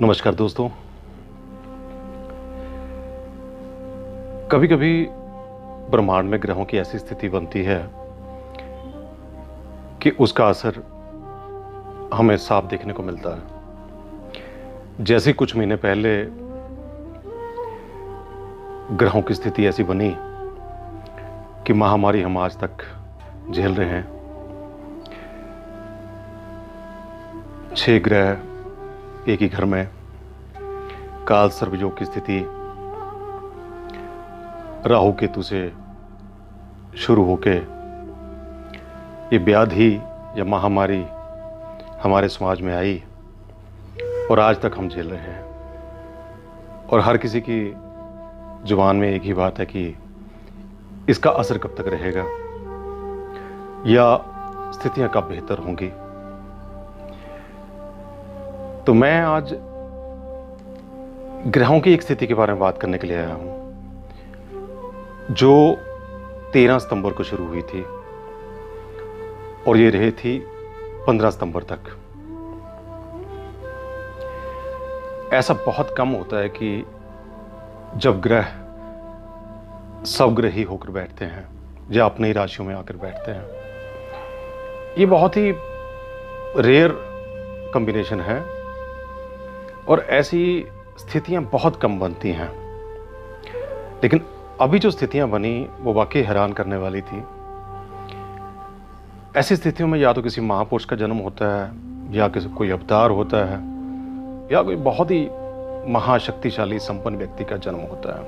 नमस्कार दोस्तों। कभी कभी ब्रह्मांड में ग्रहों की ऐसी स्थिति बनती है कि उसका असर हमें साफ देखने को मिलता है। जैसे कुछ महीने पहले ग्रहों की स्थिति ऐसी बनी कि महामारी हम आज तक झेल रहे हैं। 6 ग्रह एक ही घर में, काल सर्पयोग की स्थिति राहु केतु से शुरू होके ये व्याधि या महामारी हमारे समाज में आई और आज तक हम झेल रहे हैं। और हर किसी की जुबान में एक ही बात है कि इसका असर कब तक रहेगा या स्थितियां कब बेहतर होंगी। तो मैं आज ग्रहों की एक स्थिति के बारे में बात करने के लिए आया हूं जो 13 सितंबर को शुरू हुई थी और ये रही थी 15 सितंबर तक। ऐसा बहुत कम होता है कि जब ग्रह स्वग्रही होकर बैठते हैं या अपनी ही राशियों में आकर बैठते हैं। ये बहुत ही रेयर कॉम्बिनेशन है और ऐसी स्थितियां बहुत कम बनती हैं। लेकिन अभी जो स्थितियां बनी वो वाकई हैरान करने वाली थी। ऐसी स्थितियों में या तो किसी महापुरुष का जन्म होता है या किसी कोई अवतार होता है या कोई बहुत ही महाशक्तिशाली संपन्न व्यक्ति का जन्म होता है।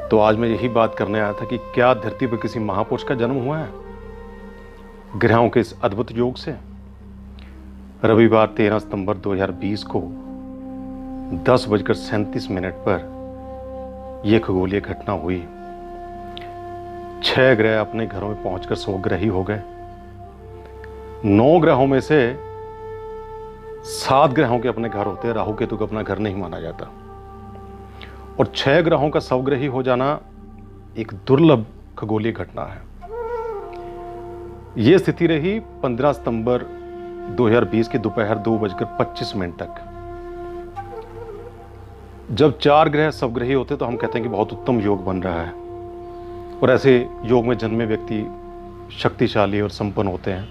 तो आज मैं यही बात करने आया था कि क्या धरती पर किसी महापुरुष का जन्म हुआ है ग्रहों के इस अद्भुत योग से। रविवार 13 सितंबर 2020 को 10:37 पर यह खगोलीय घटना हुई। 6 ग्रह अपने घरों में पहुंचकर स्वग्रही हो गए। 9 ग्रहों में से 7 ग्रहों के अपने घर होते हैं। राहु केतु को अपना घर नहीं माना जाता और 6 ग्रहों का स्वग्रही हो जाना एक दुर्लभ खगोलीय घटना है। यह स्थिति रही 15 सितंबर 2020 की दोपहर 2:25 तक। जब 4 ग्रह स्वग्रही होते तो हम कहते हैं कि बहुत उत्तम योग बन रहा है और ऐसे योग में जन्मे व्यक्ति शक्तिशाली और संपन्न होते हैं।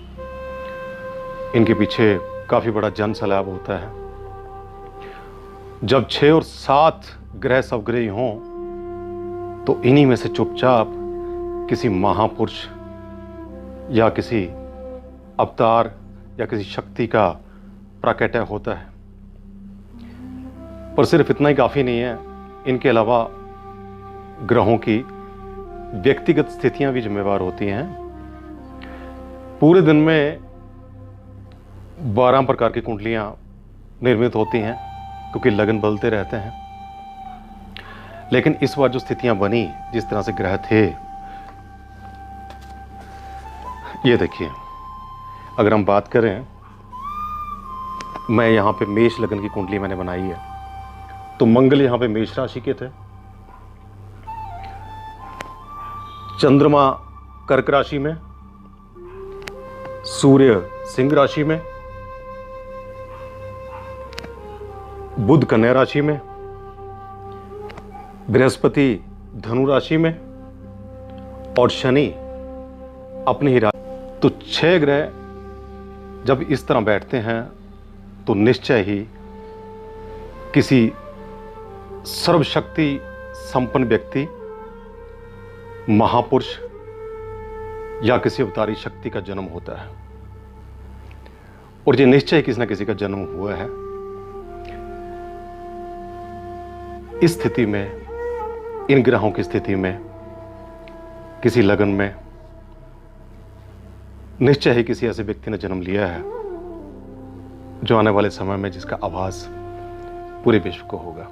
इनके पीछे काफी बड़ा जन सलाब होता है। जब 6 और 7 ग्रह स्वग्रही हों तो इन्हीं में से चुपचाप किसी महापुरुष या किसी अवतार या किसी शक्ति का प्राकट्य होता है। पर सिर्फ इतना ही काफी नहीं है। इनके अलावा ग्रहों की व्यक्तिगत स्थितियां भी जिम्मेवार होती हैं। पूरे दिन में 12 प्रकार की कुंडलियां निर्मित होती हैं क्योंकि लगन बदलते रहते हैं। लेकिन इस बार जो स्थितियां बनी, जिस तरह से ग्रह थे, ये देखिए। अगर हम बात करें, मैं यहां पे मेष लगन की कुंडली मैंने बनाई है तो मंगल यहां पे मेष राशि के थे, चंद्रमा कर्क राशि में, सूर्य सिंह राशि में, बुध कन्या राशि में, बृहस्पति धनु राशि में और शनि अपनी ही राशि। तो 6 ग्रह जब इस तरह बैठते हैं तो निश्चय ही किसी सर्वशक्ति संपन्न व्यक्ति, महापुरुष या किसी अवतारी शक्ति का जन्म होता है। और ये निश्चय किसी न किसी का जन्म हुआ है। इस स्थिति में, इन ग्रहों की स्थिति में, किसी लगन में निश्चय ही किसी ऐसे व्यक्ति ने जन्म लिया है जो आने वाले समय में जिसका आभास पूरे विश्व को होगा।